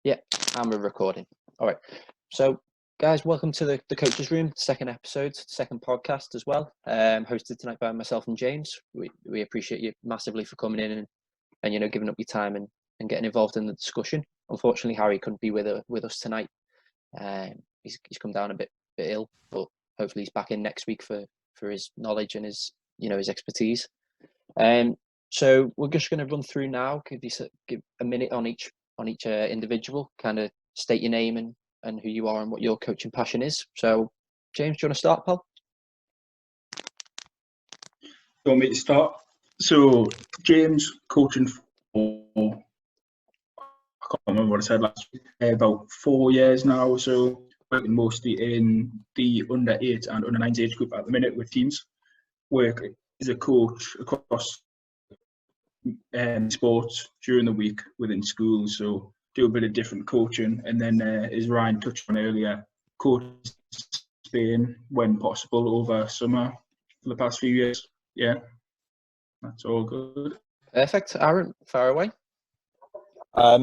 Yeah, and we're recording. All right. So, guys, welcome to the Coaches Room, second episode, second podcast as well. Hosted tonight by myself and James. We appreciate you massively for coming in and giving up your time and getting involved in the discussion. Unfortunately, Harry couldn't be with us tonight. He's come down a bit ill, but hopefully he's back in next week for his knowledge and his expertise. So we're just going to run through now. Give a minute on each individual. Kind of state your name and who you are and what your coaching passion is. So, James, do you want to start, pal? You want me to start? So, James, coaching for, I can't remember what I said last week, about 4 years now. So, working mostly in the under 8 and under 9 age group at the minute with teams. Work as a coach across sports during the week within schools. So, do a bit of different coaching. And then, as Ryan touched on earlier, coach Spain when possible over summer for the past few years. Yeah, that's all good. Perfect. Aaron, far away.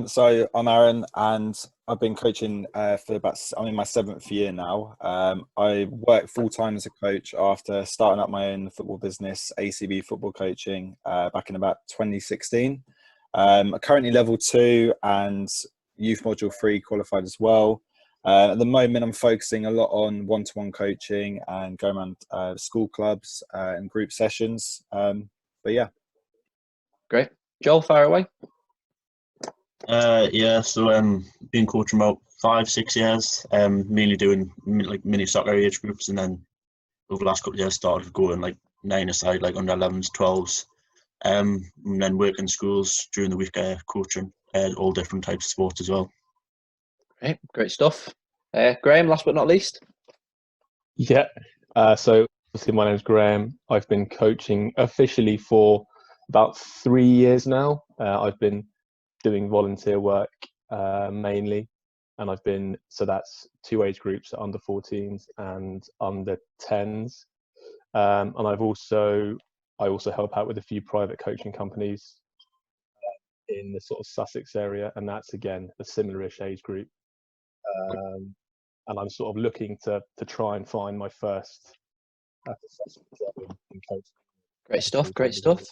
So I'm Aaron, and I've been coaching I'm in my 7th year now. I work full-time as a coach after starting up my own football business, ACB Football Coaching, back in about 2016. I'm currently level 2 and youth module 3 qualified as well. At the moment, I'm focusing a lot on one-to-one coaching and going around school clubs and group sessions. But yeah. Great. Joel, far away. So been coaching about 5-6 years, mainly doing like mini soccer age groups, and then over the last couple of years started going like 9-a-side, like under 11s, 12s, and then working schools during the week, coaching all different types of sports as well. Great stuff. Graeme, last but not least. Yeah. So obviously my name's Graeme. I've been coaching officially for about 3 years now. I've been doing volunteer work mainly, and that's 2 age groups, under 14s and under 10s, and I also help out with a few private coaching companies in the sort of Sussex area, and that's again a similar-ish age group, and I'm sort of looking to try and find my first job in coaching. Great stuff.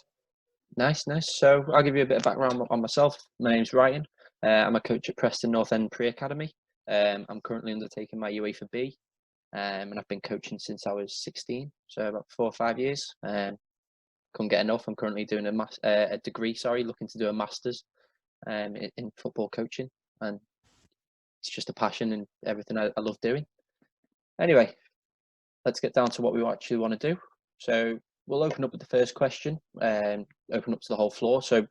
Nice. So I'll give you a bit of background on myself. My name's Ryan. I'm a coach at Preston North End Pre-Academy. I'm currently undertaking my UEFA B, and I've been coaching since I was 16, so about 4 or 5 years. Couldn't get enough. I'm currently doing a degree, looking to do a master's in football coaching, and it's just a passion and everything I love doing. Anyway, let's get down to what we actually want to do. So we'll open up with the first question, open up to the whole floor. So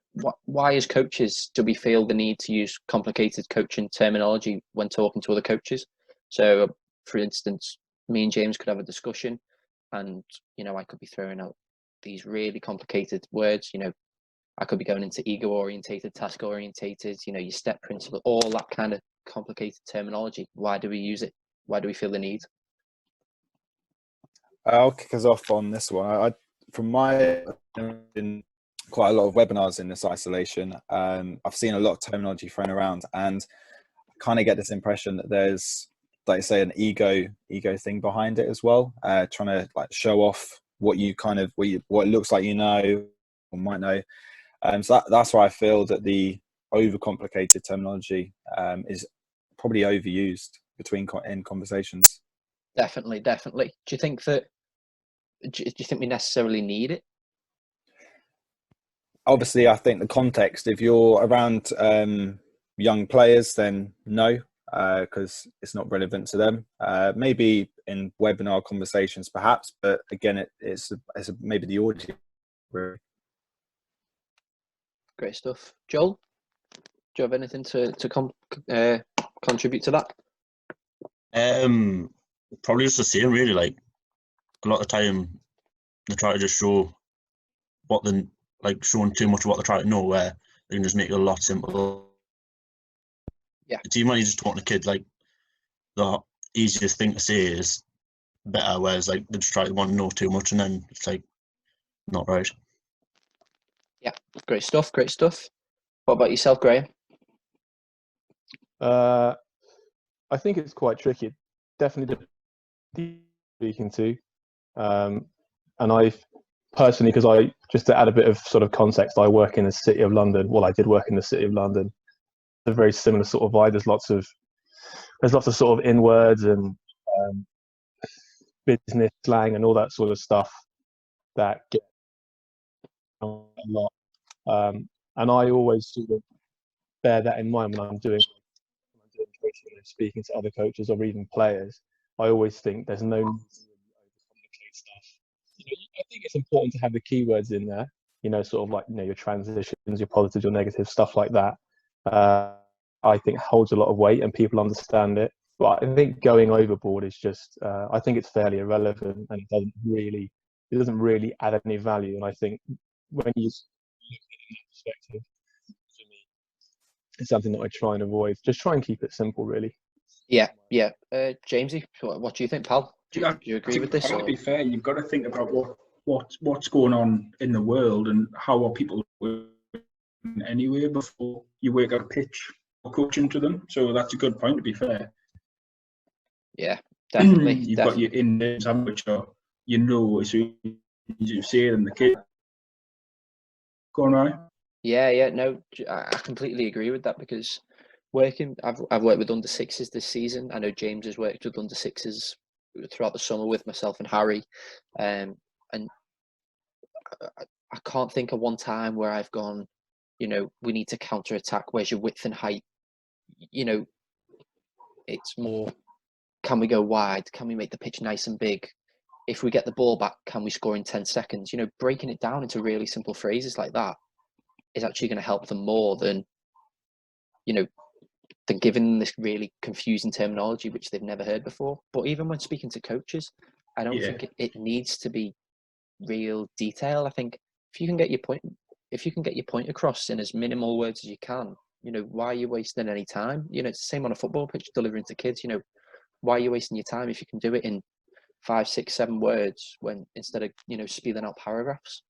why as coaches do we feel the need to use complicated coaching terminology when talking to other coaches? So, for instance, me and James could have a discussion and, I could be throwing out these really complicated words. I could be going into ego-orientated, task-orientated, your step principle, all that kind of complicated terminology. Why do we use it? Why do we feel the need? I'll kick us off on this one. In quite a lot of webinars in this isolation, I've seen a lot of terminology thrown around, and I kind of get this impression that there's, like you say, an ego thing behind it as well, trying to like show off what it looks like or might know. So that's why I feel that the overcomplicated terminology is probably overused in conversations. Definitely. Do you think we necessarily need it? Obviously, I think the context, if you're around young players, then no, because it's not relevant to them. Maybe in webinar conversations, perhaps, but again, it's maybe the audience. Great stuff. Joel, do you have anything to contribute to that? Probably just the same, really. Like a lot of the time, they try to just show showing too much of what they're trying to know, where they can just make it a lot simpler. Yeah. It's even when you just talk to kids, like the easiest thing to say is better, whereas like they just try to want to know too much, and then it's like not right. Yeah, great stuff. What about yourself, Graeme? I think it's quite tricky. Definitely speaking to, and I've personally, because I just to add a bit of sort of context, I work in the City of London. Well, I did work in the City of London. A very similar sort of vibe. There's lots of sort of in words and business slang and all that sort of stuff that get a lot. And I always sort of bear that in mind when I'm doing coaching and speaking to other coaches or even players. I always think there's no need to really overcomplicate stuff. I think it's important to have the keywords in there, sort of like, your transitions, your positives, your negatives, stuff like that. I think holds a lot of weight and people understand it. But I think going overboard is just, I think it's fairly irrelevant and it doesn't really add any value. And I think when you look at it in that perspective, for me, it's something that I try and avoid. Just try and keep it simple, really. Yeah. Jamesy, what do you think, pal? Do you agree with this? To be fair, you've got to think about what's going on in the world and how are people anyway before you work out a pitch or coaching to them. So that's a good point, to be fair. Yeah, definitely. You've got your in-names, which are, as soon as you say them, the kid. Go on, Ryan. Yeah, no, I completely agree with that because I've worked with under sixes this season. I know James has worked with under sixes throughout the summer with myself and Harry, and I can't think of one time where I've gone, we need to counter attack. Where's your width and height? It's more, can we go wide? Can we make the pitch nice and big? If we get the ball back, can we score in 10 seconds? Breaking it down into really simple phrases like that is actually going to help them more than giving this really confusing terminology which they've never heard before. But even when speaking to coaches, I don't think it needs to be real detail. I think if you can get your point across in as minimal words as you can, why are you wasting any time? It's the same on a football pitch delivering to kids. Why are you wasting your time if you can do it in 5, 6, 7 words when instead of spelling out paragraphs?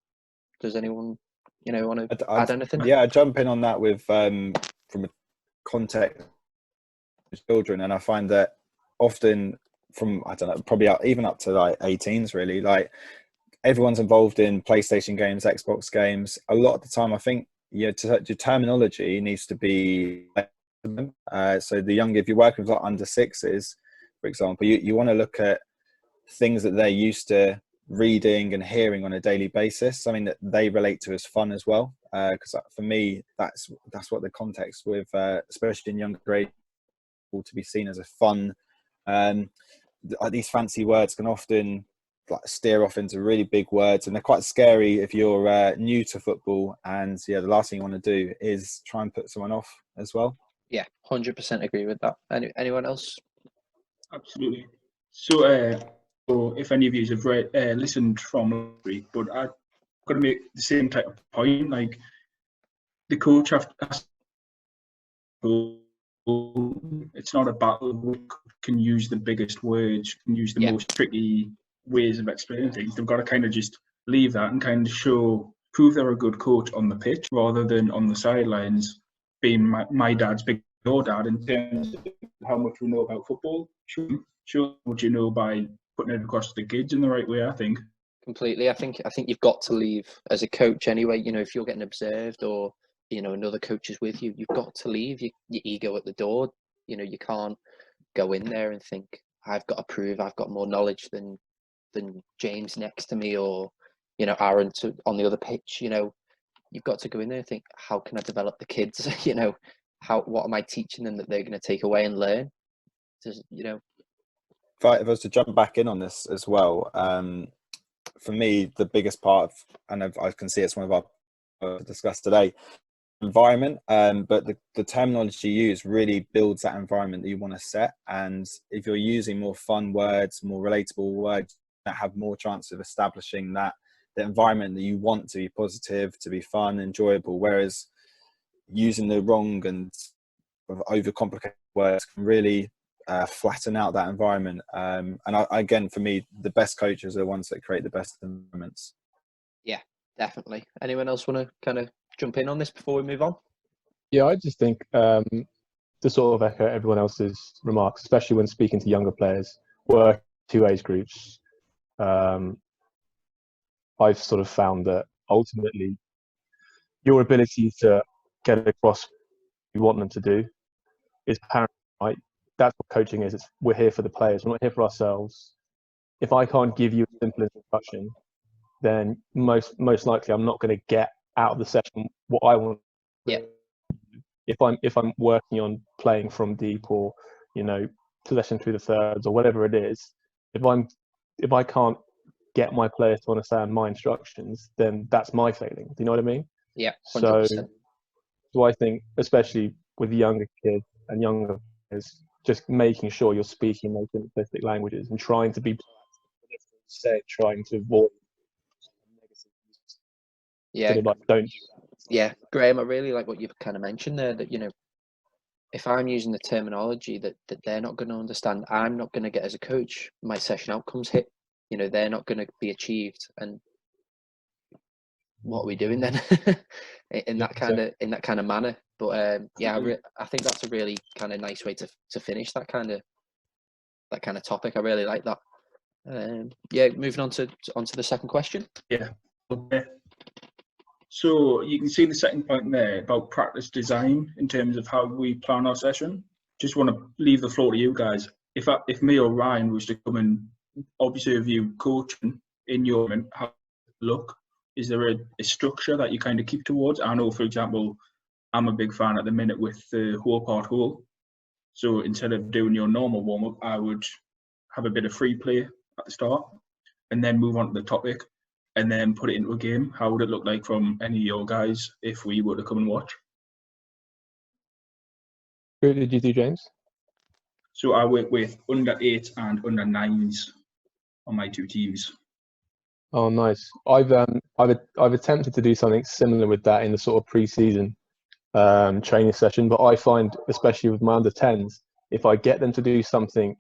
Does anyone want to add anything? Yeah, I jump in on that with from a context of children, and I find that often from probably even up to like 18s, really, like everyone's involved in PlayStation games, Xbox games. A lot of the time, I think your terminology needs to be so the younger, if you're working with like under sixes, for example, you want to look at things that they're used to reading and hearing on a daily basis, something that they relate to as fun as well, because for me that's what the context with especially in younger grade to be seen as a fun. These fancy words can often steer off into really big words, and they're quite scary if you're new to football, and the last thing you want to do is try and put someone off as well. 100% agree with that. Anyone else? Absolutely. So if any of you have listened from last week, but I've got to make the same type of point. Like the coach has to, it's not a battle. Who can use the biggest words, can use the most tricky ways of explaining things. They've got to kind of just leave that and kind of prove they're a good coach on the pitch rather than on the sidelines being my dad's big your dad in terms of how much we know about football. Sure, what you know by putting it across to the kids in the right way, I think. Completely. I think you've got to leave as a coach anyway. If you're getting observed or another coach is with you, you've got to leave your ego at the door. You can't go in there and think I've got to prove I've got more knowledge than James next to me or Aaron on the other pitch. You've got to go in there and think, how can I develop the kids? What am I teaching them that they're going to take away and learn? If I was to jump back in on this as well, for me, the biggest part of, and I can see it's one of our discussed today, environment, but the terminology you use really builds that environment that you want to set. And if you're using more fun words, more relatable words, that have more chance of establishing that the environment that you want to be positive, to be fun, enjoyable, whereas using the wrong and overcomplicated words can really flatten out that environment. And again, for me, the best coaches are the ones that create the best environments. Yeah, definitely. Anyone else want to kind of jump in on this before we move on? Yeah, I just think to sort of echo everyone else's remarks, especially when speaking to younger players, work two age groups, I've sort of found that ultimately your ability to get across what you want them to do is paramount, right? That's what coaching is. We're here for the players. We're not here for ourselves. If I can't give you a simple introduction, then most likely I'm not going to get out of the session what I want. Yeah. If I'm working on playing from deep, or possession through the thirds, or whatever it is, if I can't get my players to understand my instructions, then that's my failing. Do you know what I mean? Yeah, 100%. So I think, especially with younger kids and younger players, just making sure you're speaking those simplistic languages and trying to be trying to avoid negative use. Yeah. Sort of like, don't do that. Yeah, Graeme, I really like what you've kind of mentioned there, that, if I'm using the terminology that they're not going to understand, I'm not going to get, as a coach, my session outcomes hit. They're not going to be achieved. And what are we doing then in that kind of manner? But I think that's a really kind of nice way to finish that kind of topic. I really like that. Moving on to the second question. Yeah. Okay. So you can see the second point there about practice design in terms of how we plan our session. Just want to leave the floor to you guys. If me or Ryan was to come and observe you coaching in your how it look, is there a structure that you kind of keep towards? I know, for example, I'm a big fan at the minute with the whole part whole. So instead of doing your normal warm up, I would have a bit of free play at the start and then move on to the topic, and then put it into a game. How would it look like from any of your guys if we were to come and watch? Who did you do, James? So I work with under 8s and under 9s on my two teams. Oh, nice. I've attempted to do something similar with that in the sort of pre-season training session, but I find, especially with my under 10s, if I get them to do something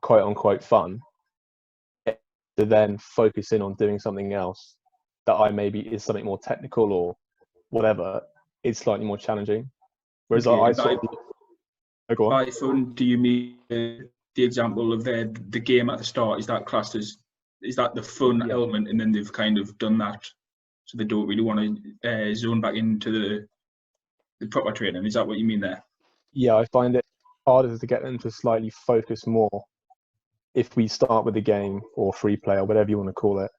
quote unquote fun, to then focus in on doing something else that maybe is something more technical or whatever, it's slightly more challenging. Whereas Okay, by fun, do you mean the example of the game at the start? Is that classed as, is that the fun element, and then they've kind of done that, so they don't really want to zone back into the proper training? Is that what you mean there? Yeah, I find it harder to get them to slightly focus more if we start with the game or free play or whatever you want to call it,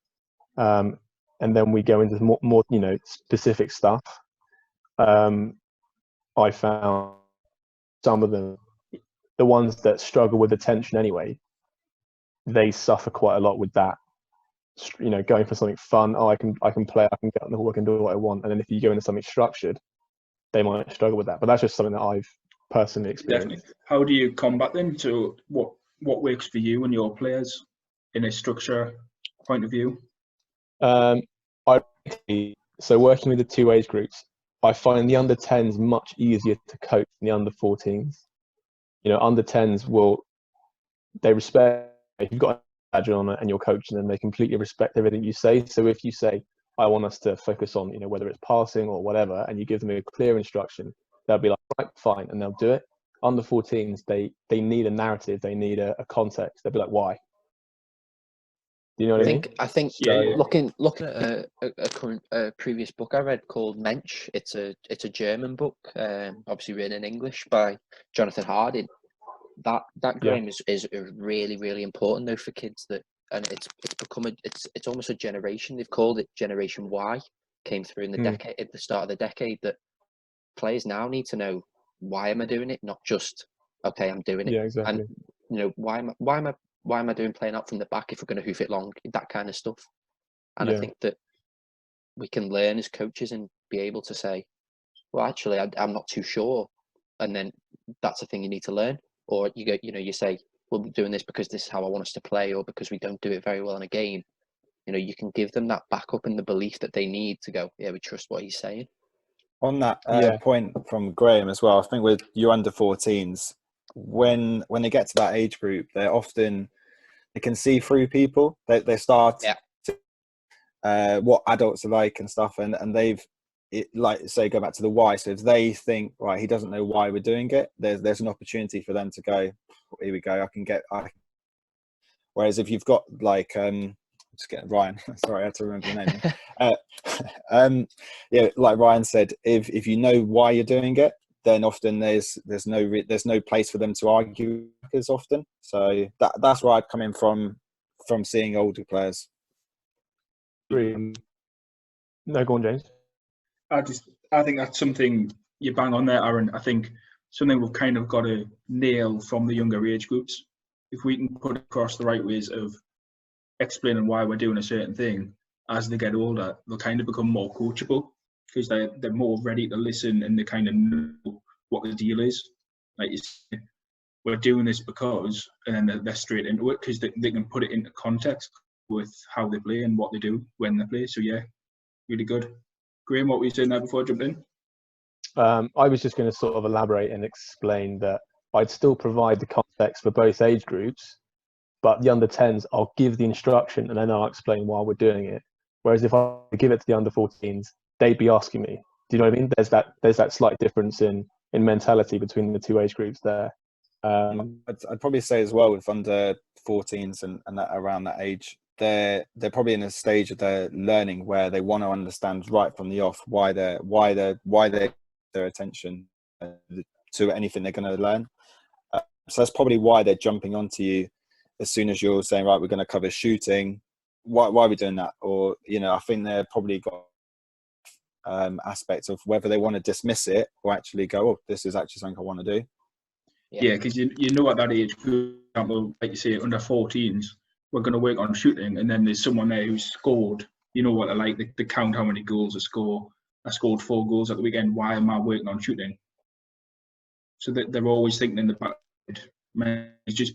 and then we go into more specific stuff. I found some of them, the ones that struggle with attention anyway, they suffer quite a lot with that. Going for something fun, I can play, I can get on the ball, I can do what I want, and then if you go into something structured, they might struggle with that. But that's just something that I've personally experienced. Definitely. How do you combat them? So what works for you and your players in a structure point of view? So working with the two age groups, I find the under 10s much easier to coach than the under 14s. Under 10s they respect, if you've got a badge on it and you're coaching them, they completely respect everything you say. So if you say, I want us to focus on, whether it's passing or whatever, and you give them a clear instruction, they'll be like, right, fine, and they'll do it. Under 14s, they need a narrative, they need a context. They'll be like, why? Do you know what I mean? I think Yeah. looking at a previous book I read called Mensch. It's a German book, obviously written in English by Jonathan Harding. That Graeme is really, really important though for kids, and it's become it's almost a generation. They've called it Generation Y. Came through in the decade, at the start of the decade, that players now need to know, why am I doing it, not just okay, I'm doing it. Yeah, exactly. And why am I doing playing out from the back if we're going to hoof it long, that kind of stuff. And I think that we can learn as coaches and be able to say, well, actually, I'm not too sure, and then that's a thing you need to learn. Or you say, well, we're doing this because this is how I want us to play, or because we don't do it very well in a game. You can give them that backup and the belief that they need to go, yeah, we trust what he's saying. On that point from Graeme as well, I think with your under 14s, when they get to that age group, they can see through people. They start what adults are like and stuff, and they've it, like say, go back to the why. So if they think, right, he doesn't know why we're doing it, there's an opportunity for them to go, here we go, whereas if you've got like just getting Ryan, sorry, I had to remember the name. Yeah, like Ryan said, if you know why you're doing it, then often there's no place for them to argue as often. So that's where I'd come in from seeing older players. No, go on, James. I think that's something you bang on there, Aaron. I think something we've kind of got to nail from the younger age groups. If we can put across the right ways of explaining why we're doing a certain thing, as they get older, they'll kind of become more coachable because they're more ready to listen and they kind of know what the deal is. Like you say, we're doing this because, and then they're straight into it because they can put it into context with how they play and what they do when they play. So yeah, really good. Graeme, what were you saying there before I jumped in? I was just going to sort of elaborate and explain that I'd still provide the context for both age groups, but the under 10s, I'll give the instruction and then I'll explain why we're doing it. Whereas if I give it to the under 14s, they'd be asking me. Do you know what I mean? There's that slight difference in mentality between the two age groups there. I'd probably say as well with under 14s and that around that age, they're probably in a stage of their learning where they want to understand right from the off why their attention to anything they're going to learn. So that's probably why they're jumping onto you as soon as you're saying, right, we're going to cover shooting. Why are we doing that? Or, I think they're probably got aspects of whether they want to dismiss it or actually go, oh, this is actually something I want to do. Yeah, because you know at that age, for example, like you say, under 14s, we're going to work on shooting, and then there's someone there who's scored. You know what I like? They count how many goals they score. I scored 4 goals at the weekend. Why am I working on shooting? So they're always thinking in the back, man, he's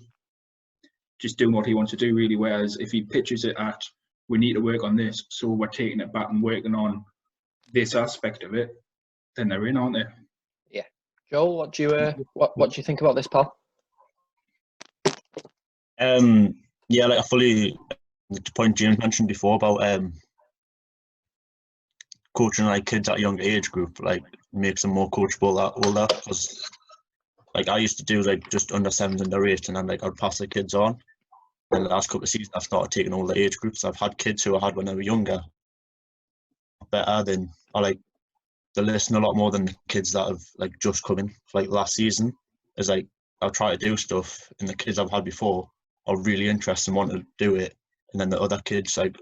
just doing what he wants to do, really. Whereas if he pitches it at, we need to work on this, so we're taking it back and working on this aspect of it, then they're in, aren't they? Yeah. Joel, what do you think about this, pal? Yeah, like I fully, the point James mentioned before about coaching like kids at a younger age group, like makes them more coachable that older. Because like I used to do like just under 7s, under 8s, and then like I'd pass the kids on. And the last couple of seasons, I've started taking all the age groups. I've had kids who I had when they were younger, better than, or like they listen a lot more than the kids that have like just come in for like last season. Is like I'll try to do stuff, and the kids I've had before are really interested and want to do it, and then the other kids like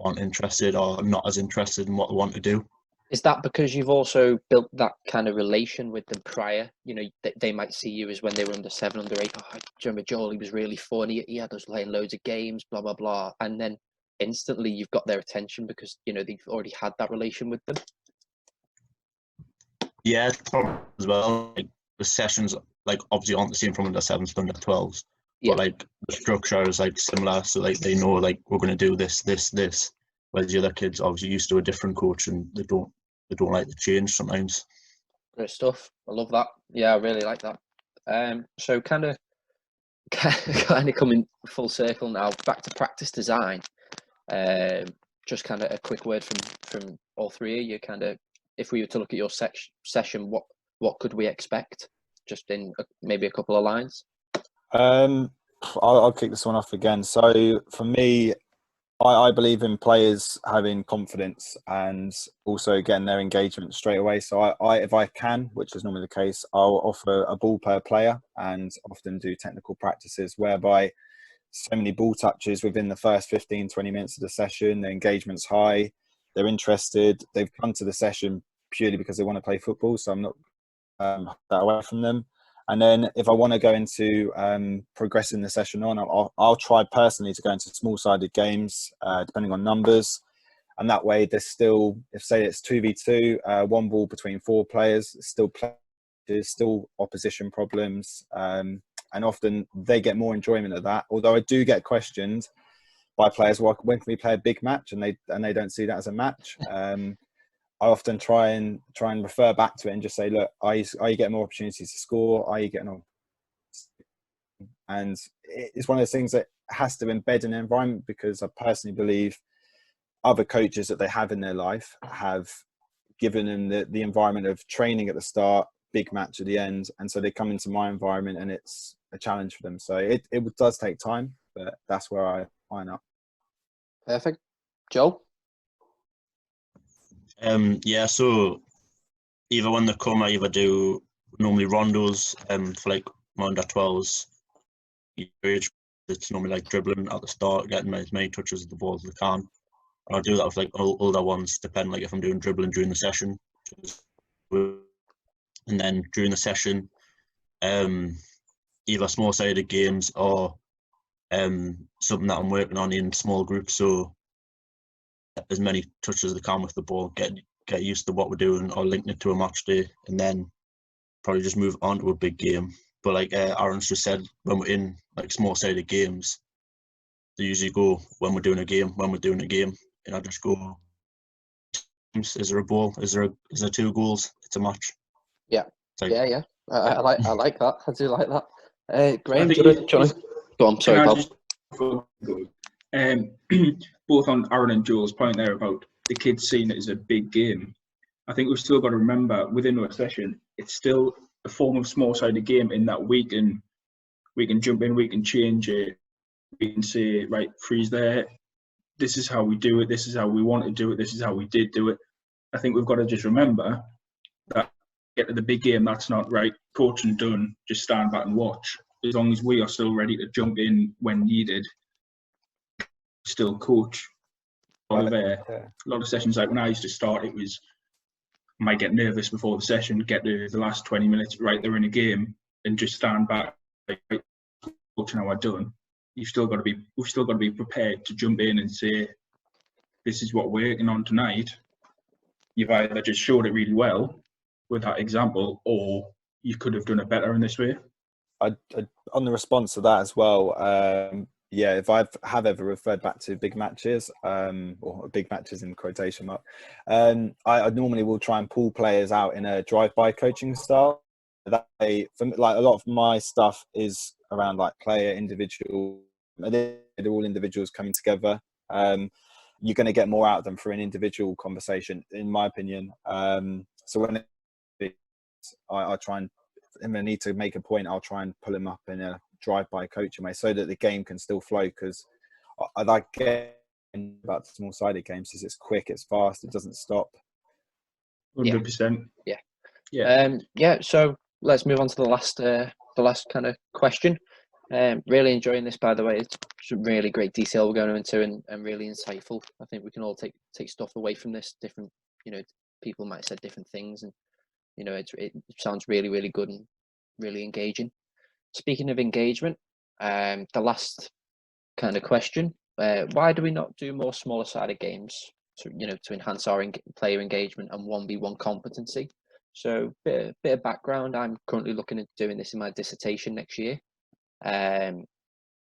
aren't interested or not as interested in what they want to do. Is that because you've also built that kind of relation with them prior? They might see you as when they were under 7, under 8. Oh, do you remember Joel? He was really funny. He had us playing loads of games, blah, blah, blah. And then instantly you've got their attention because, they've already had that relation with them. Yeah, probably as well. Like the sessions, like obviously aren't the same from under 7s to under 12s, but like the structure is like similar. So like they know like we're going to do this. Whereas the other kids obviously used to a different coach and they don't like the change sometimes. Great stuff. I love that. Yeah, I really like that. So kind of coming full circle now, back to practice design. Just kind of a quick word from all three of you. Kind of, if we were to look at your session, what could we expect? Just in maybe a couple of lines. I'll kick this one off again. So for me, I believe in players having confidence and also getting their engagement straight away. So I if I can, which is normally the case, I'll offer a ball per player and often do technical practices whereby so many ball touches within the first 15, 20 minutes of the session, their engagement's high, they're interested, they've come to the session purely because they want to play football. So I'm not that away from them. And then if I want to go into progressing the session on, I'll try personally to go into small-sided games, depending on numbers. And that way there's still, if say it's 2v2, 1 ball between 4 players, there's still opposition problems. And often they get more enjoyment of that. Although I do get questioned by players, well, when can we play a big match? And they don't see that as a match. I often try and refer back to it and just say, look, are you getting more opportunities to score? Are you getting on? And it's one of those things that has to embed in the environment, because I personally believe other coaches that they have in their life have given them the environment of training at the start, big match at the end, and so they come into my environment and it's a challenge for them. So it does take time, but that's where I line up. Perfect. Joel? Yeah, so either when they come, I either do normally rondos for like my under 12s. It's normally like dribbling at the start, getting as many touches of the ball as I can. And I'll do that with like older ones, depending like if I'm doing dribbling during the session. And then during the session, either small-sided games or something that I'm working on in small groups. So as many touches as I can with the ball, get used to what we're doing, or linking it to a match day, and then probably just move on to a big game. But like Aaron's just said, when we're in like small-sided games, they usually go when we're doing a game, and I just go, is there a ball? Is there 2 goals? It's a match. Yeah. Like, Yeah. I like that. I do like that. Graeme, I do think you want to go on? Sorry, pal. Both on Aaron and Joel's point there about the kids seeing it as a big game. I think we've still got to remember within our session, it's still a form of small-sided game in that we can jump in, we can change it, we can say, right, freeze there. This is how we do it. This is how we want to do it. This is how we did do it. I think we've got to just remember that get to the big game, that's not right. Coaching done, just stand back and watch. As long as we are still ready to jump in when needed, still coach. A lot of sessions, like when I used to start, it was I might get nervous before the session, get to the last 20 minutes, right, they're in a game, and just stand back, like, coaching how I've done. We've still got to be prepared to jump in and say, this is what we're working on tonight. You've either just showed it really well with that example, or you could have done it better in this way. On the response to that as well, yeah, if I have ever referred back to big matches, or big matches in quotation mark, I normally will try and pull players out in a drive-by coaching style. Like a lot of my stuff is around like player, individual. They're all individuals coming together. You're going to get more out of them for an individual conversation, in my opinion. So when I try and, if I need to make a point, I'll try and pull him up in a drive-by coaching way so that the game can still flow, because I like getting about small-sided games is it's quick, it's fast, it doesn't stop. 100%. Yeah. So let's move on to the last kind of question. Really enjoying this, by the way. It's some really great detail we're going into, and really insightful. I think we can all take stuff away from this. Different, people might have said different things, and it sounds really, really good and really engaging. Speaking of engagement, the last kind of question: why do we not do more smaller sided games to enhance our player engagement and 1v1 competency? So, bit of background. I'm currently looking at doing this in my dissertation next year, and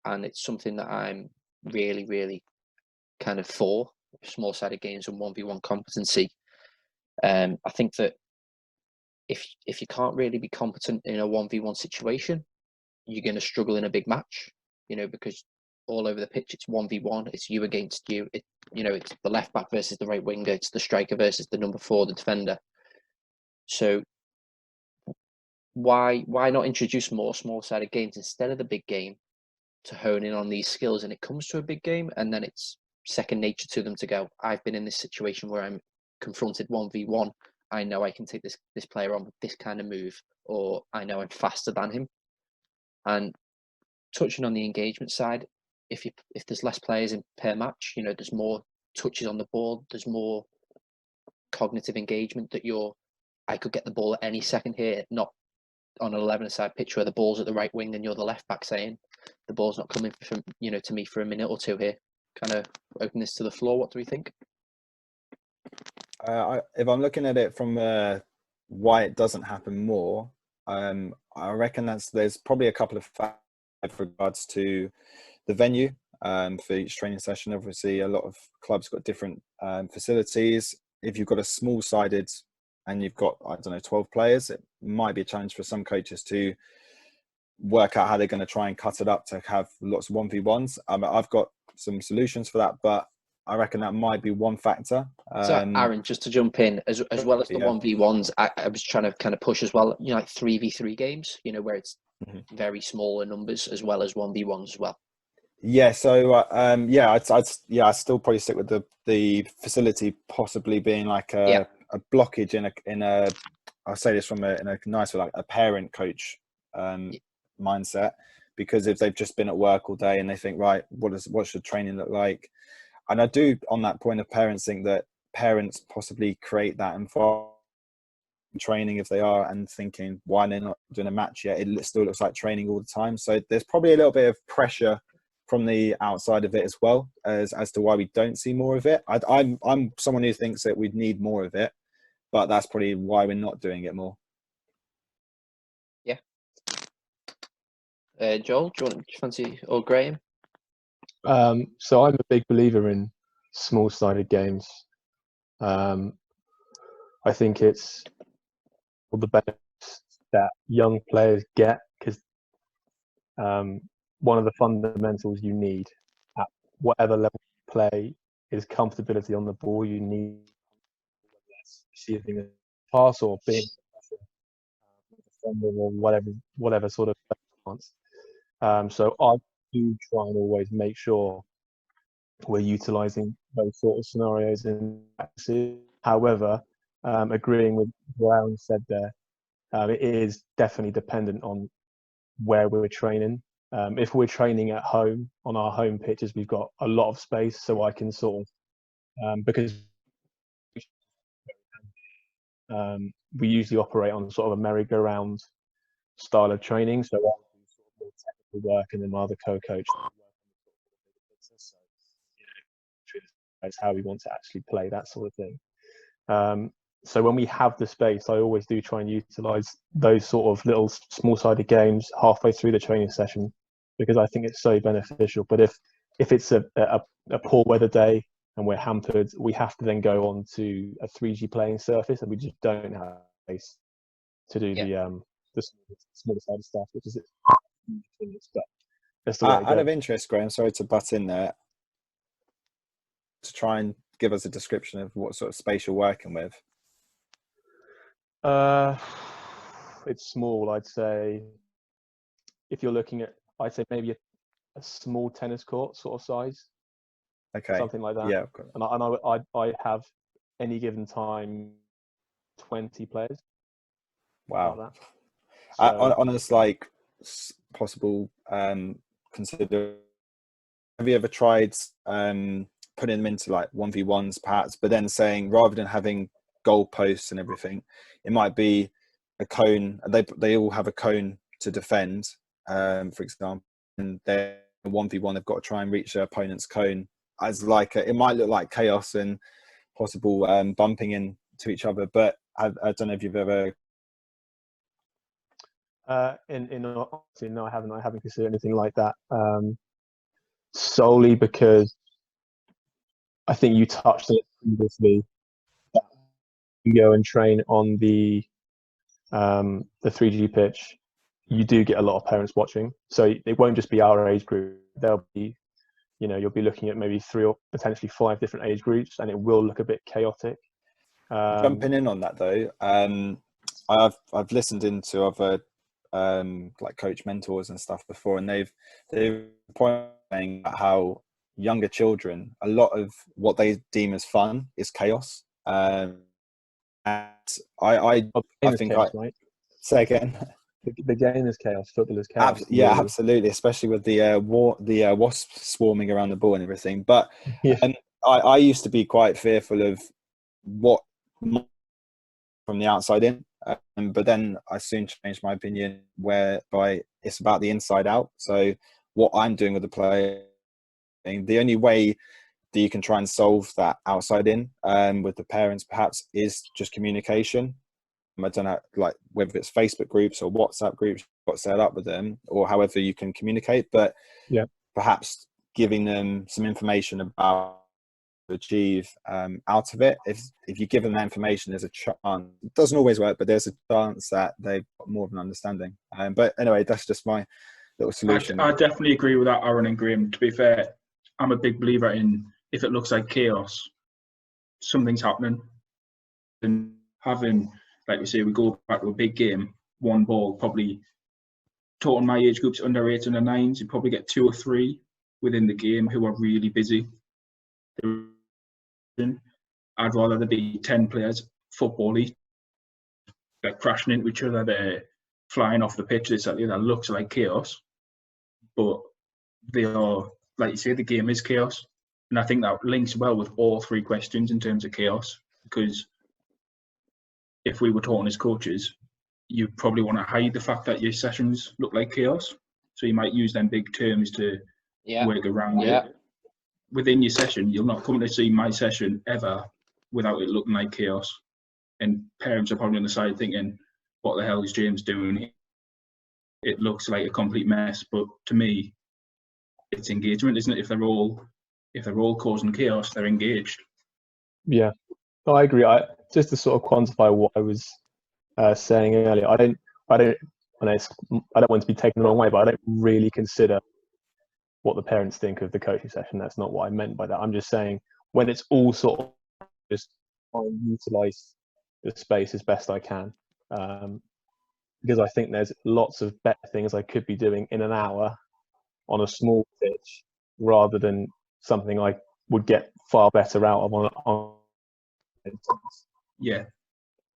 it's something that I'm really, really kind of for small sided games and 1v1 competency. I think that if you can't really be competent in a 1v1 situation, you're going to struggle in a big match, because all over the pitch it's 1v1, it's you against you. It's the left back versus the right winger, it's the striker versus the number 4, the defender. So why not introduce more small-sided games instead of the big game to hone in on these skills? And it comes to a big game, and then it's second nature to them to go, I've been in this situation where I'm confronted 1v1. I know I can take this player on with this kind of move, or I know I'm faster than him. And touching on the engagement side, if there's less players in per match, there's more touches on the ball, there's more cognitive engagement that I could get the ball at any second here, not on an 11-a-side pitch where the ball's at the right wing and you're the left back saying the ball's not coming from to me for a minute or two here. Kind of open this to the floor. What do we think? If I'm looking at it from why it doesn't happen more, I reckon there's probably a couple of factors with regards to the venue for each training session. Obviously, a lot of clubs got different facilities. If you've got a small-sided and you've got, 12 players, it might be a challenge for some coaches to work out how they're going to try and cut it up to have lots of 1v1s. I've got some solutions for that, but I reckon that might be one factor. So, Aaron, just to jump in, as well as the Yeah. 1v1s, I was trying to kind of push as well, you know, like 3v3 games, you know, where it's very smaller numbers as well as 1v1s as well. Yeah, so I still probably stick with the facility possibly being like a blockage in a I'll say this in a nice way, like a parent coach mindset, because if they've just been at work all day and they think, right, what should training look like? And I do, on that point of parents, think that parents possibly create that environment training if they are, and thinking, why they're not doing a match yet, it still looks like training all the time. So there's probably a little bit of pressure from the outside of it as well, as to why we don't see more of it. I'm someone who thinks that we'd need more of it, but that's probably why we're not doing it more. Yeah. Joel, do you fancy, or Graeme? So I'm a big believer in small-sided games. I think it's all the benefits that young players get, because one of the fundamentals you need at whatever level you play is comfortability on the ball. You need receiving a pass or being or whatever sort of chance. So I do try and always make sure we're utilising those sort of scenarios in practice. However, agreeing with what Aaron said there, it is definitely dependent on where we're training. If we're training at home on our home pitches, we've got a lot of space, so I can sort of because we usually operate on sort of a merry-go-round style of training. So I do sort of more technical work, and then my other co-coach is how we want to actually play, that sort of thing. So when we have the space, I always do try and utilise those sort of little small-sided games halfway through the training session, because I think it's so beneficial. But if it's a poor weather day and we're hampered, we have to then go on to a 3G playing surface, and we just don't have space to do the smaller side of stuff, which is but that's the way Out of interest, Graeme, sorry to butt in there, to try and give us a description of what sort of space you're working with. It's small, I'd say. If you're looking at, I'd say maybe a small tennis court sort of size. Okay. Something like that. Yeah, of course. And I have any given time 20 players. Wow. Like that. So, on a like possible consider, have you ever tried putting them into like 1v1s perhaps, but then saying, rather than having goalposts and everything, it might be a cone. They all have a cone to defend, for example, and they're 1v1, they've got to try and reach their opponent's cone, as like it might look like chaos and possible bumping into each other. But I don't know if you've ever honestly, no, I haven't considered anything like that, solely because I think you touched on it previously. You go and train on the 3G pitch, you do get a lot of parents watching, so it won't just be our age group. There'll be, you'll be looking at maybe 3 or potentially 5 different age groups, and it will look a bit chaotic. Jumping in on that though, I've listened into other like coach mentors and stuff before, and they've pointing out how younger children, a lot of what they deem as fun is chaos. And I think chaos, right? Say again. The game is chaos. Football is chaos. Yeah, really. Absolutely, especially with the wasps swarming around the ball and everything. But I used to be quite fearful of what from the outside in, but then I soon changed my opinion, whereby it's about the inside out. So what I'm doing with the player, the only way that you can try and solve that outside in with the parents perhaps is just communication. I don't know, like whether it's Facebook groups or WhatsApp groups you've got set up with them, or however you can communicate, but perhaps giving them some information about to achieve out of it. If you give them that information, there's a chance, it doesn't always work, but there's a chance that they've got more of an understanding. But anyway, that's just my little solution. I definitely agree with that, Aaron and Graeme. To be fair, I'm a big believer in if it looks like chaos, something's happening. And having, like we say, we go back to a big game, one ball, probably taught in my age groups, under 8s, under 9s, you probably get 2 or 3 within the game who are really busy. I'd rather there be 10 players, football-y, they're crashing into each other, they're flying off the pitch, that looks like chaos. But they are, like you say, the game is chaos. And I think that links well with all 3 questions in terms of chaos, because if we were taught as coaches, you probably want to hide the fact that your sessions look like chaos. So you might use them big terms to work around it. Within your session, you'll not come to see my session ever without it looking like chaos. And parents are probably on the side thinking, what the hell is James doing? It looks like a complete mess. But to me, it's engagement, isn't it? If they're all causing chaos, they're engaged. Yeah, no, I agree. Just to sort of quantify what I was saying earlier, I don't want to be taken the wrong way, but I don't really consider what the parents think of the coaching session. That's not what I meant by that. I'm just saying when it's all sort of just try and utilize the space as best I can, because I think there's lots of better things I could be doing in an hour on a small pitch rather than something I would get far better out of on. Yeah,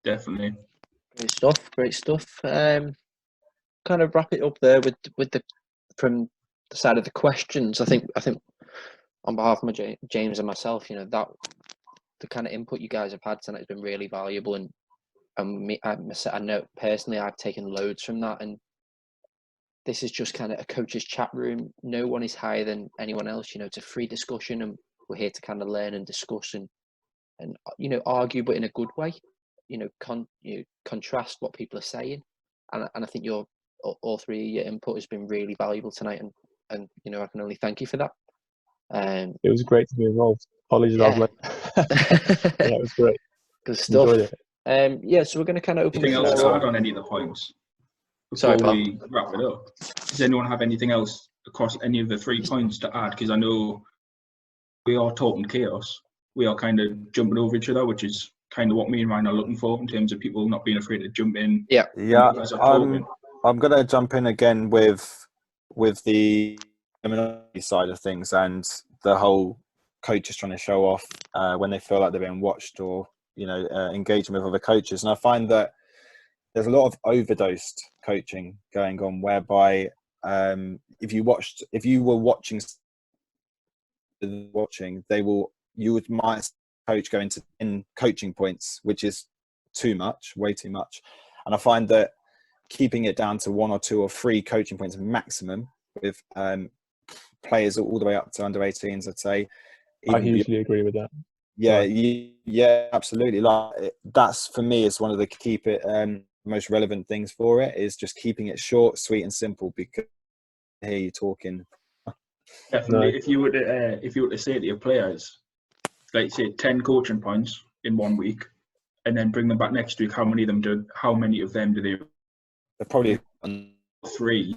definitely. Great stuff. Kind of wrap it up there with the from the side of the questions. I think on behalf of James and myself, that the kind of input you guys have had tonight has been really valuable, and I know personally I've taken loads from that. And this is just kind of a coach's chat room. No one is higher than anyone else. It's a free discussion, and we're here to kind of learn and discuss and argue, but in a good way. Contrast what people are saying, and I think all 3 of your input has been really valuable tonight, and I can only thank you for that. It was great to be involved. Apologies, I was late. Yeah, it was great. Good stuff. Enjoyed it. So we're going to kind of open Anything the else floor to add on any of the points Sorry, before pal. we wrap it up? Does anyone have anything else across any of the 3 points to add? Because I know we are talking chaos. We are kind of jumping over each other, which is kind of what me and Ryan are looking for in terms of people not being afraid to jump in. Yeah, I'm I'm going to jump in again with the M&A side of things and the whole coaches trying to show off when they feel like they're being watched or engaging with other coaches. And I find that there's a lot of overdosed coaching going on, whereby if you were watching, you might coach go into 10 coaching points, which is too much, way too much. And I find that keeping it down to 1 or 2 or 3 coaching points maximum with players all the way up to under 18s, I'd say. I hugely agree with that. Yeah, absolutely. Like that's for me is one of the most relevant things for it is just keeping it short, sweet, and simple. Because I hear you talking. Definitely, if you were to say to your players, like say 10 coaching points in 1 week, and then bring them back next week, how many of them do they? They're probably 3.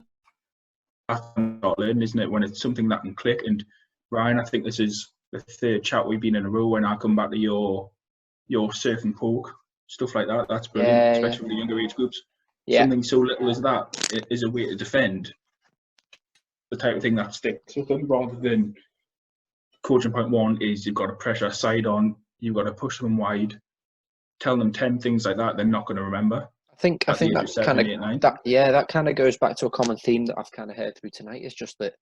That's not learning, isn't it? When it's something that can click. And Ryan, I think this is the 3rd chat we've been in a row when I come back to your surf and poke, stuff like that. That's brilliant, especially for the younger age groups. Something so little as that is a way to defend the type of thing that sticks with them, rather than coaching point 1 is you've got to pressure side on, you've got to push them wide, tell them 10 things like that they're not going to remember. I think that kind of goes back to a common theme that I've kind of heard through tonight. Is just that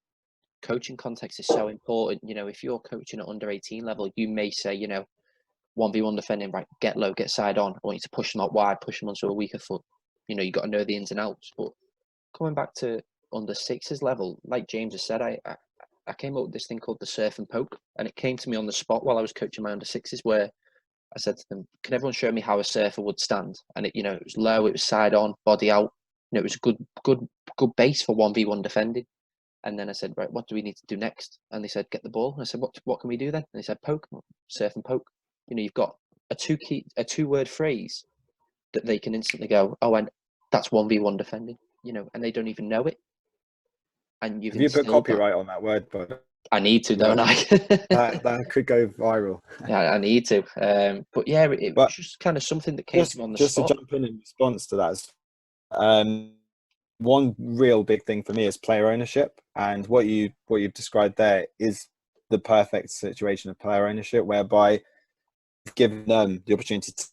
coaching context is so important. If you're coaching at under 18 level, you may say, 1v1 defending, right, get low, get side on. I want you to push them out wide, push them onto a weaker foot. You've got to know the ins and outs. But coming back to under 6s level, like James has said, I came up with this thing called the surf and poke, and it came to me on the spot while I was coaching my under 6s, where I said to them, can everyone show me how a surfer would stand? And it was low, it was side on, body out. It was a good base for 1v1 defending. And then I said, right, what do we need to do next? And they said, get the ball. And I said, what can we do then? And they said, poke, surf and poke. You've got a 2-word phrase that they can instantly go, oh, and that's 1v1 defending, and they don't even know it. And you put copyright on that word, but I need to, don't I? That could go viral. Yeah, I need to. But yeah, it was But just kind of something that came to me on the just to spot. jump in response to that, one real big thing for me is player ownership, and what you've described there is the perfect situation of player ownership, whereby you've given them the opportunity to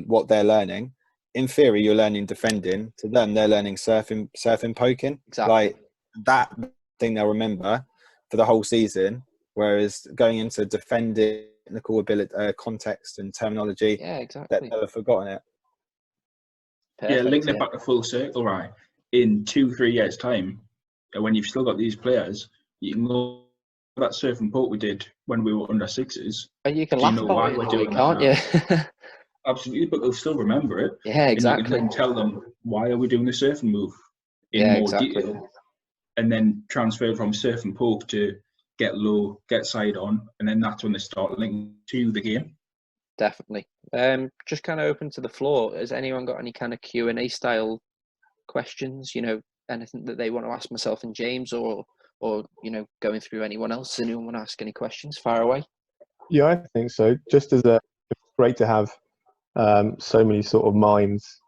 what they're learning. In theory, you're learning defending. To them, they're learning surfing, poking. Exactly. Like that thing they'll remember for the whole season. Whereas going into defending, technical ability, context and terminology, Yeah, exactly. they'll have forgotten it. Yeah, Perfect, linking it back to full circle, right? In 2-3 years' time, when you've still got these players, you can go that surf and poke we did when we were under sixes. And you can Do you laugh know about why it in we're a way, doing that can't now? you? Absolutely, but they'll still remember it. Yeah, exactly. And you can then tell them, why are we doing the surf and move in Yeah, more exactly. detail? And then transfer from surf and poke to get low, get side on, and then that's when they start linking to the game. Definitely. Just kind of open to the floor. Has anyone got any kind of Q&A style questions? You know, anything that they want to ask myself and James, or you know, going through anyone else? Anyone want to ask any questions? Fire away. Yeah, I think so. Just as it's great to have so many sort of minds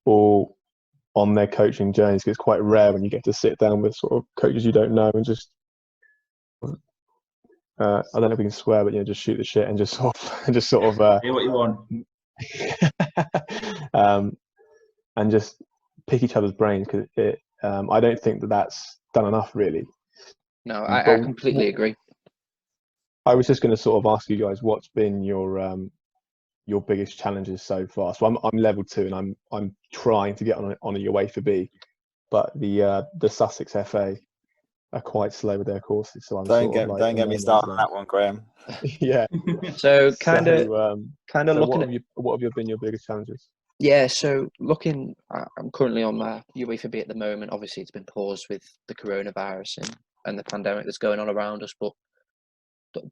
all on their coaching journeys. 'Cause it's quite rare when you get to sit down with sort of coaches you don't know and just I don't know if we can swear, but you know, just shoot the shit and just sort of Say what you want. and just pick each other's brains, because I don't think that that's done enough, really. No, I completely agree. I was just going to sort of ask you guys, what's been your biggest challenges so far? So I'm level 2 and I'm trying to get on a UEFA B, but the Sussex FA are quite slow with their courses. So I'm Don't get me started on that one, Graham. Yeah. So kind of looking at what have been your biggest challenges? Yeah, so looking, I'm currently on my UEFA B at the moment. Obviously, it's been paused with the coronavirus and the pandemic that's going on around us. But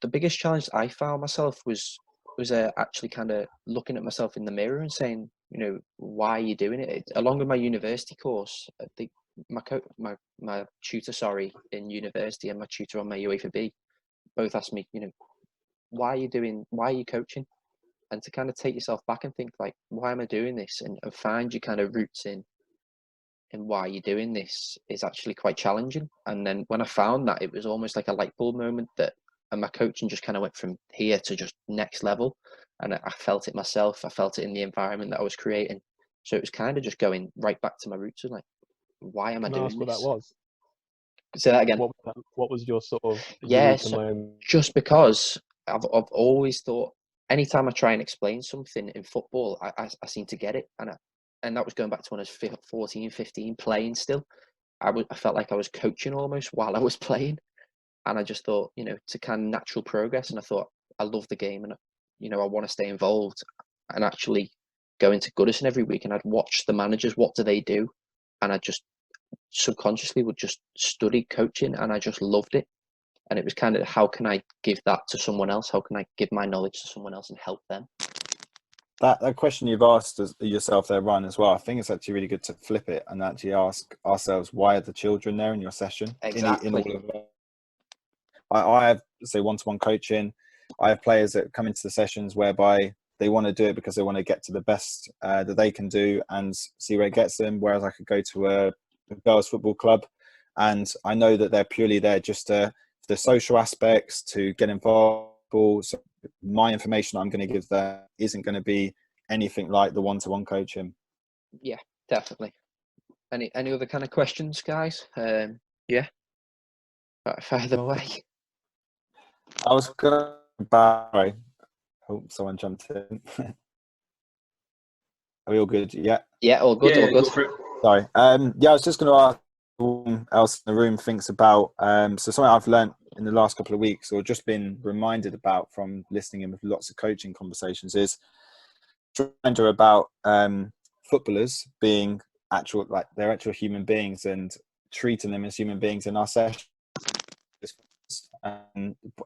the biggest challenge I found myself was actually kind of looking at myself in the mirror and saying, you know, why are you doing it? Along with my university course, I think my tutor, in university, and my tutor on my UEFA B both asked me, you know, why are you coaching? And to kind of take yourself back and think, like, why am I doing this? And find your kind of roots in why you're doing this is actually quite challenging. And then when I found that, it was almost like a light bulb moment, and my coaching just kind of went from here to just next level. And I felt it myself. I felt it in the environment that I was creating. So it was kind of just going right back to my roots of like, why am I doing Ask what this? that was? Say that again. What was your sort of just because I've always thought, anytime I try and explain something in football, I seem to get it, and that was going back to when I was 14, 15, playing still. I felt like I was coaching almost while I was playing, and I just thought, you know, to kind of natural progress, and I thought, I love the game, and you know, I want to stay involved, and actually go into Goodison every week, and I'd watch the managers, what do they do, and I just subconsciously would just study coaching, and I just loved it. And it was kind of, how can I give that to someone else? How can I give my knowledge to someone else and help them? That question you've asked yourself there, Ryan, as well, I think it's actually really good to flip it and actually ask ourselves, why are the children there in your session? Exactly. I have, say, one-to-one coaching. I have players that come into the sessions whereby they want to do it because they want to get to the best that they can do and see where it gets them. Whereas I could go to a girls' football club, and I know that they're purely there just to the social aspects, to get involved. So my information I'm going to give them isn't going to be anything like the one-to-one coaching. Yeah, definitely. Any other kind of questions, guys? Yeah, fire them away. I was going to hope someone jumped in. Are we all good? Yeah. Yeah, all good. Yeah, all good. go for it. Sorry. Yeah, I was just going to ask who else in the room thinks about. So something I've learned in the last couple of weeks, or just been reminded about from listening in with lots of coaching conversations, is reminder about footballers being they're actual human beings, and treating them as human beings in our session.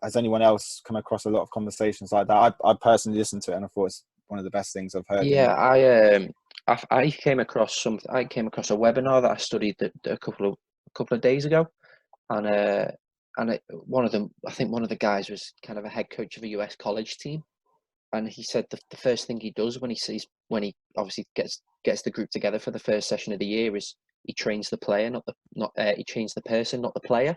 Has anyone else come across a lot of conversations like that? I personally listened to it, and I thought it's one of the best things I've heard. Yeah, I came across a webinar that I studied a couple of days ago, and one of them, I think one of the guys was kind of a head coach of a US college team, and he said the first thing he does when he obviously gets the group together for the first session of the year is he trains the player, he trains the person, not the player.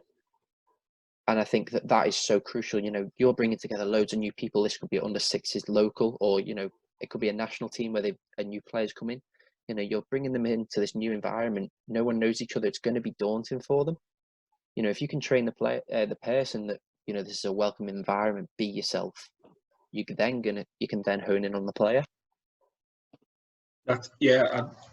And I think that is so crucial. You're bringing together loads of new people. This could be under sixes local, or it could be a national team where new players come in. You're bringing them into this new environment. No one knows each other. It's going to be daunting for them. If you can train the person that this is a welcome environment, be yourself. You can then hone in on the player. I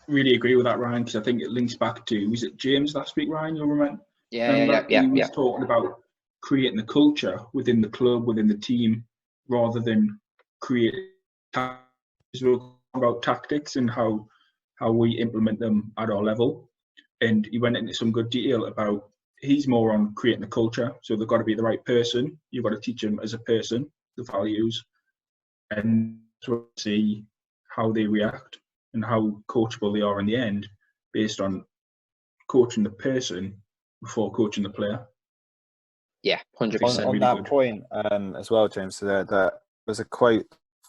really agree with that, Ryan, because I think it links back to, was it James last week, Ryan? You'll remember? Yeah. He was talking about creating the culture within the club, within the team, rather than creating about tactics and how we implement them at our level. And he went into some good detail about he's more on creating the culture. So they've got to be the right person. You've got to teach them as a person the values, and to see how they react and how coachable they are in the end, based on coaching the person before coaching the player. Yeah, 100%. On that point as well, James, there was a quote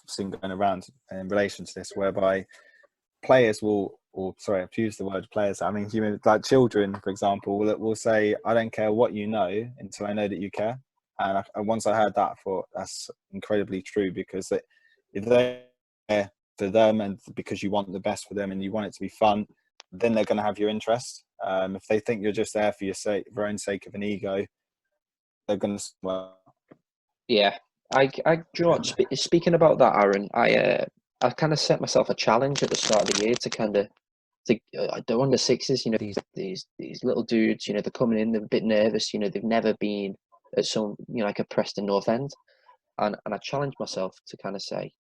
seen going around in relation to this, whereby players I've used the word players, I mean human, like children, for example, will say, I don't care what you know until I know that you care. And once I heard that, I thought that's incredibly true, because if they're there for them and because you want the best for them and you want it to be fun, then they're going to have your interest. If they think you're just there for your own sake of an ego, they're going to. Yeah, speaking about that, Aaron, I kind of set myself a challenge at the start of the year the under sixes, these little dudes, they're coming in, they're a bit nervous, they've never been at some, like a Preston North End, and I challenged myself to kind of say,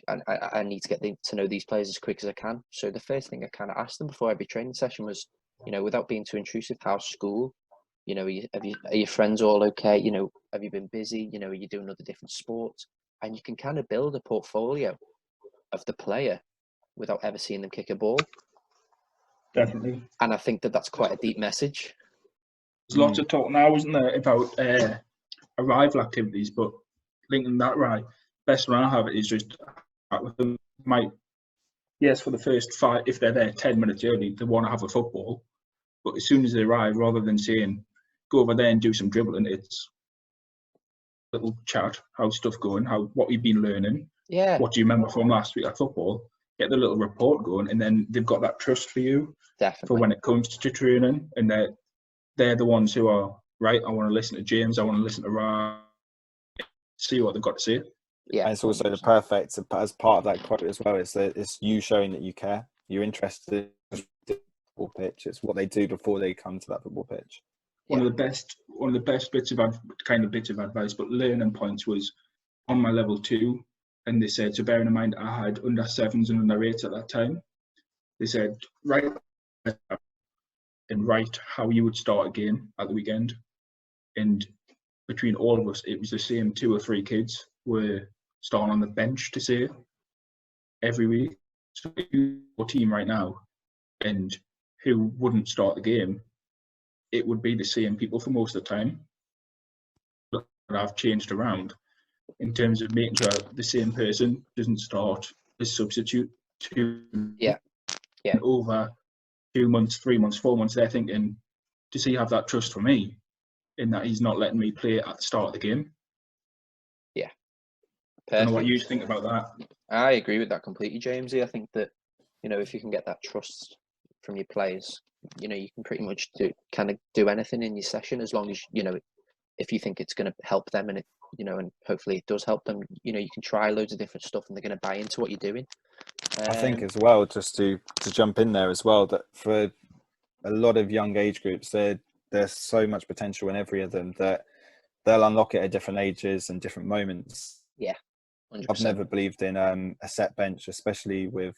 I need to get to know these players as quick as I can. So the first thing I kind of asked them before every training session was, without being too intrusive, how's school? Are your friends all okay? Have you been busy? Are you doing other different sports? And you can kind of build a portfolio of the player without ever seeing them kick a ball. Definitely. And I think that's quite a deep message. There's lots of talk now, isn't there, about arrival activities, but linking that right, best one I have is just with them. For the first 5, if they're there 10 minutes early, they want to have a football. But as soon as they arrive, rather than saying, go over there and do some dribbling, it's a little chat, how's stuff going, what you've been learning, what do you remember from last week at football, get the little report going, and then they've got that trust for you. Definitely. For when it comes to training, and they're the ones who are, right, I want to listen to James, I want to listen to Ryan, see what they've got to say. Yeah, and it's also the perfect, as part of that quote as well, is that it's you showing that you care, you're interested in the football pitch. It's what they do before they come to that football pitch. One of the best bits of advice, but learning points, was on my level 2, and they said, so bearing in mind I had under 7s and under 8s at that time, they said, write how you would start a game at the weekend, and between all of us, it was the same 2 or 3 kids were starting on the bench to say every week. So your team right now, and who wouldn't start the game, it would be the same people for most of the time. But I've changed around in terms of making sure the same person doesn't start as substitute over 2 months, 3 months, 4 months. They're thinking, does he have that trust for me in that he's not letting me play at the start of the game? Yeah. I don't know what you think about that. I agree with that completely, Jamesy. I think that, if you can get that trust from your players, you can pretty much do anything in your session, as long as, if you think it's going to help them, and and hopefully it does help them, you can try loads of different stuff and they're going to buy into what you're doing. I think as well, just to jump in there as well, that for a lot of young age groups, there's so much potential in every of them that they'll unlock it at different ages and different moments. Yeah, 100%. I've never believed in a set bench, especially with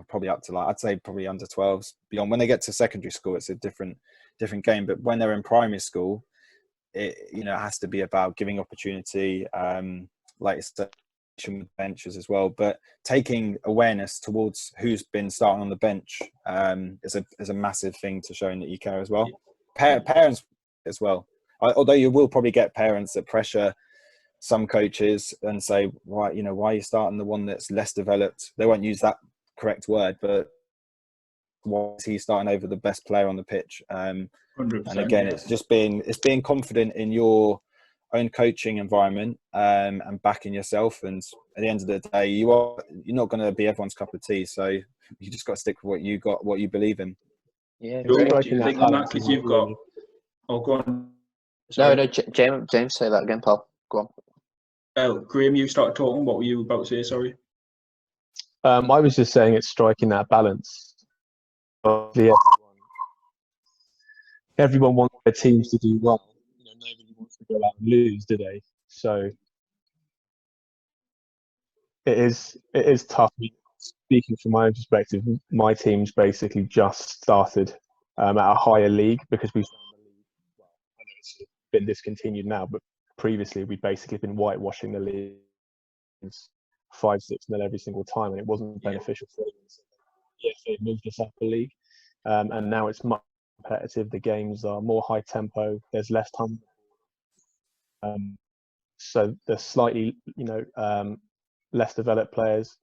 probably up to, I'd say probably under 12s. Beyond, when they get to secondary school, it's a different game. But when they're in primary school, it has to be about giving opportunity, like you said, with benches as well. But taking awareness towards who's been starting on the bench is a massive thing to showing that you care as well. Parents as well. although you will probably get parents that pressure some coaches and say, why are you starting the one that's less developed? They won't use that correct word, but why is he starting over the best player on the pitch? 100%, and again, it's just being confident in your own coaching environment, and backing yourself. And at the end of the day, you're not going to be everyone's cup of tea. So you just got to stick with what you believe in. Yeah, Joel, great. what do you think on that? Because you've got... Oh, go on. Sorry. No, James, say that again, Paul. Go on. Oh, Graeme, you started talking. What were you about to say? Sorry. I was just saying it's striking that balance. Everyone wants their teams to do well. Nobody wants to go out and lose, do they? So it is tough. Speaking from my own perspective, my team's basically just started at a higher league because we've found the league. Well, I know it's been discontinued now, but previously we'd basically been whitewashing the league 5-6 nil every single time, and it wasn't beneficial for them. So they moved us up the league, and now it's much more competitive. The games are more high tempo. There's less time. So the slightly, less developed players,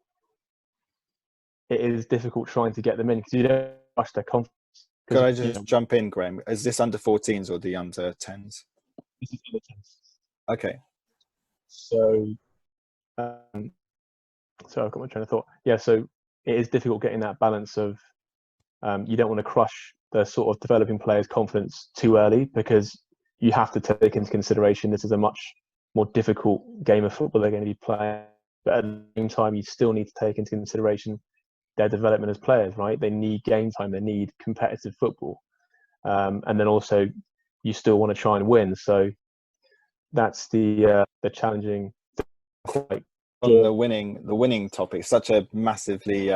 it is difficult trying to get them in because you don't rush their confidence. Could I just jump in, Graeme? Is this under 14s or the under 10s? This is under 10s. Okay. So I've got my train of thought. Yeah, so it is difficult getting that balance of you don't want to crush the sort of developing players' confidence too early, because you have to take into consideration this is a much more difficult game of football they're going to be playing. But at the same time, you still need to take into consideration their development as players, right? They need game time. They need competitive football. And then also, you still want to try and win. So that's the challenging thing. On the winning topic, such a massively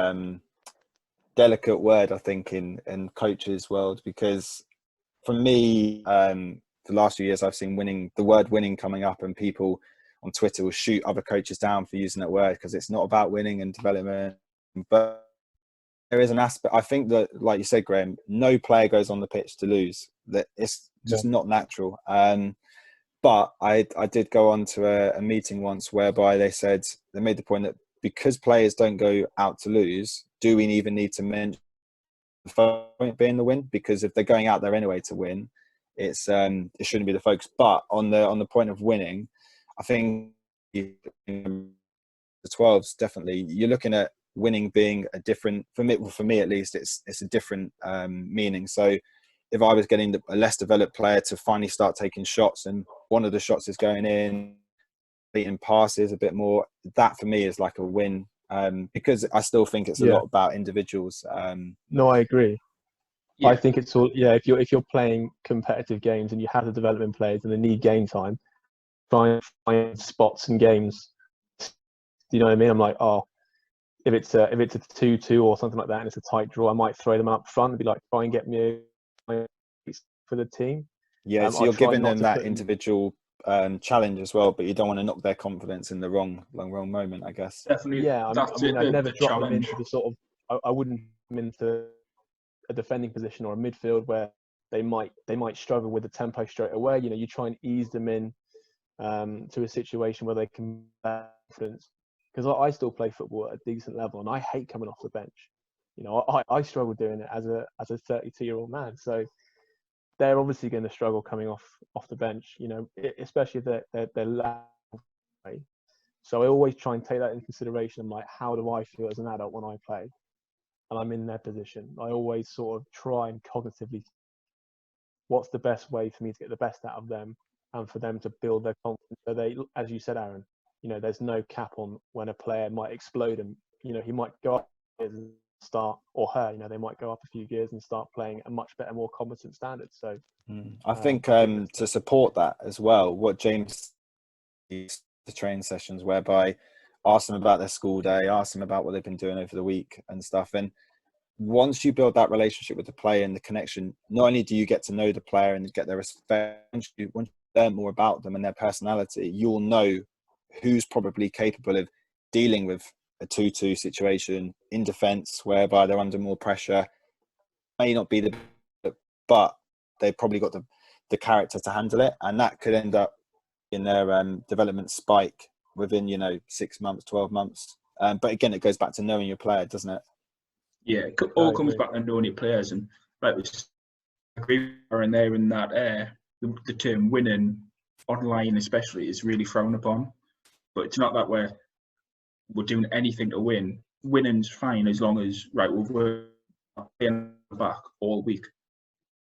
delicate word, I think, in coaches' world, because for me, the last few years, I've seen the word winning coming up, and people on Twitter will shoot other coaches down for using that word because it's not about winning and development. But there is an aspect, I think, that, like you said, Graeme, no player goes on the pitch to lose. That it's just not natural. But I did go on to a meeting once whereby they made the point that because players don't go out to lose, do we even need to mention the point being the win? Because if they're going out there anyway to win, it shouldn't be the focus. But on the point of winning, I think the 12s, definitely, you're looking at winning being a different, for me at least, it's a different meaning. So if I was getting a less developed player to finally start taking shots, and one of the shots is going in, beating passes a bit more, that for me is like a win, because I still think it's a lot about individuals. No, I agree. Yeah. I think it's all, if you're playing competitive games and you have the development players and they need game time, try and find spots and games. Do you know what I mean? I'm like, if it's a 2-2 or something like that and it's a tight draw, I might throw them up front and be like, try and get me for the team. Yeah, so you're giving them that individual challenge as well, but you don't want to knock their confidence in the wrong moment, I guess. Definitely. Yeah, I'd never drop them into the sort of, I wouldn't put them into a defending position or a midfield where they might struggle with the tempo straight away. You try and ease them in to a situation where they can have confidence. Because I still play football at a decent level, and I hate coming off the bench. I struggle doing it as a 32-year-old man. So they're obviously going to struggle coming off the bench. Especially if they're loud. So I always try and take that into consideration. I'm like, how do I feel as an adult when I play, and I'm in their position? I always sort of try and cognitively, what's the best way for me to get the best out of them, and for them to build their confidence. So they, as you said, Aaron, there's no cap on when a player might explode, and he might go up and start, or her, they might go up a few gears and start playing a much better, more competent standard. So I think to support that as well, what James used the training sessions whereby ask them about their school day, ask them about what they've been doing over the week and stuff. And once you build that relationship with the player and the connection, not only do you get to know the player and get their respect, once you learn more about them and their personality, you'll know who's probably capable of dealing with a 2-2 situation in defence whereby they're under more pressure. May not be but they've probably got the character to handle it, and that could end up in their development spike within 6 months, 12 months. But again, it goes back to knowing your player, doesn't it? Yeah, it all comes back to knowing your players, and like we agree are in there in that the term winning online especially is really frowned upon. But it's not that we're doing anything to win. Winning's fine as long as we're playing the back all week.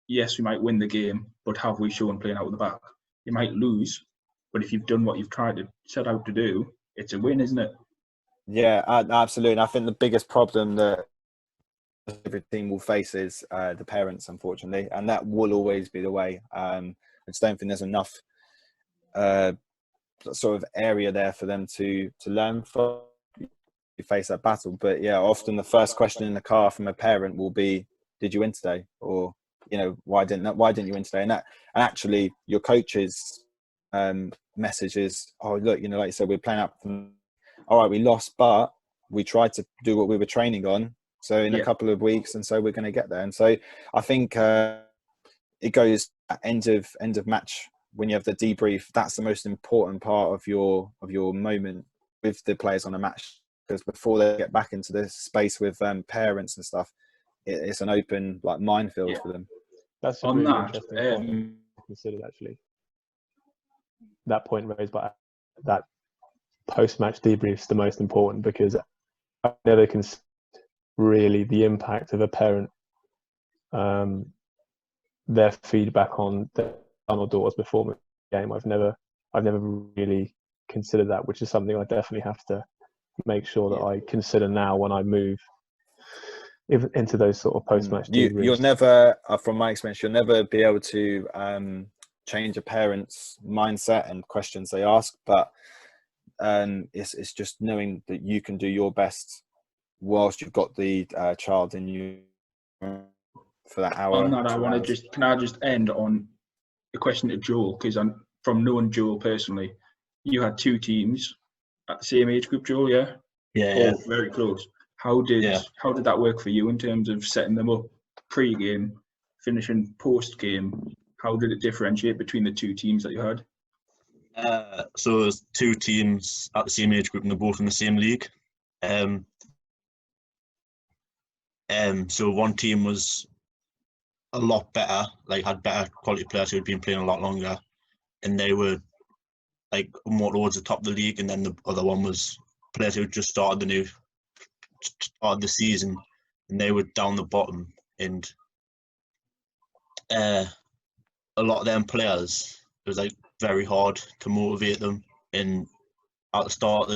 Yes, we might win the game, but have we shown playing out of the back? You might lose, but if you've done what you've tried to set out to do, it's a win, isn't it? Yeah, absolutely. I think the biggest problem that every team will face is the parents, unfortunately, and that will always be the way. I just don't think there's enough sort of area there for them to learn from. You face that battle, but yeah, often the first question in the car from a parent will be, "Did you win today?" Or why didn't you win today? And actually, your coach's message is, "Oh, look, like you said, we're playing out. All right, we lost, but we tried to do what we were training on. So in a couple of weeks, and so we're going to get there." And so I think it goes at end of match when you have the debrief. That's the most important part of your moment with the players on a match, because before they get back into this space with parents and stuff, it's an open minefield for them. That's a really interesting point considered, actually. That point raised by that post-match debrief is the most important, because I never considered really the impact of a parent, their feedback on their son or daughter's performance in the game. I've never really considered that, which is something I definitely have to make sure that I consider now when I move into those sort of post-match debriefs. You'll never, from my experience, you'll never be able to change a parent's mindset and questions they ask, but it's just knowing that you can do your best whilst you've got the child in you for that hour. On that, can I just end on a question to Joel, because from knowing Joel personally, you had two teams at the same age group, Joel, yeah? Yeah. Very close. How did that work for you in terms of setting them up pre-game, finishing post-game? How did it differentiate between the two teams that you had? So there's two teams at the same age group, and they're both in the same league. So one team was a lot better, had better quality players who had been playing a lot longer, and they were more towards the top of the league. And then the other one was players who just started the season, and they were down the bottom. And a lot of them players, it was very hard to motivate them. And at the start,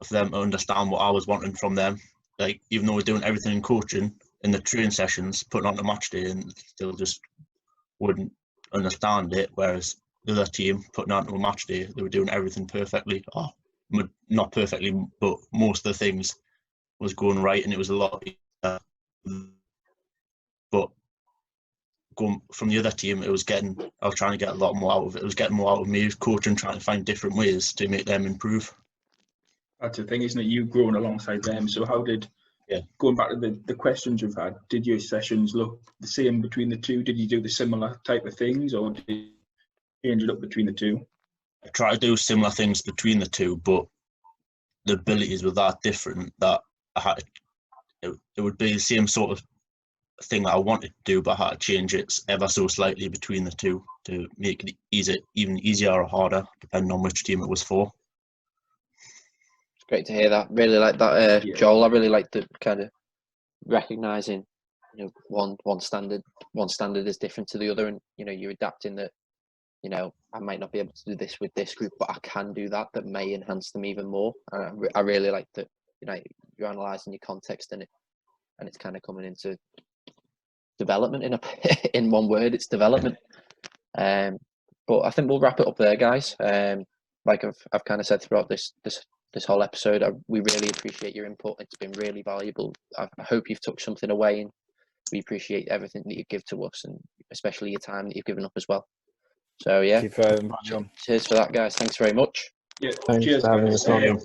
for them to understand what I was wanting from them, even though we're doing everything in coaching, in the training sessions, putting on the match day, and still just wouldn't understand it. Whereas the other team, putting on a match day, they were doing everything perfectly. Not perfectly, but most of the things was going right, and it was a lot easier. But going from the other team, I was trying to get a lot more out of it. It was getting more out of me, coaching, trying to find different ways to make them improve. That's the thing, isn't it? You've grown alongside them. So how did, going back to the questions you've had, did your sessions look the same between the two? Did you do the similar type of things, or did you change it up between the two? I try to do similar things between the two, but the abilities were that different that I had it would be the same sort of thing that I wanted to do, but I had to change it ever so slightly between the two to make it even easier or harder, depending on which team it was for. It's great to hear that. Really like that, Joel. I really like the kind of recognising, one standard is different to the other, and you're adapting that. I might not be able to do this with this group, but I can do that may enhance them even more. And I really like that. You're analysing your context and it's kind of coming into development in one word. It's development. But I think we'll wrap it up there, guys. Like I've kind of said throughout this whole episode, we really appreciate your input. It's been really valuable. I hope you've took something away, and we appreciate everything that you give to us, and especially your time that you've given up as well. So yeah, Thank you for inviting me on. Cheers for that, guys. Thanks very much. Yeah, Thanks cheers, for having guys. us on.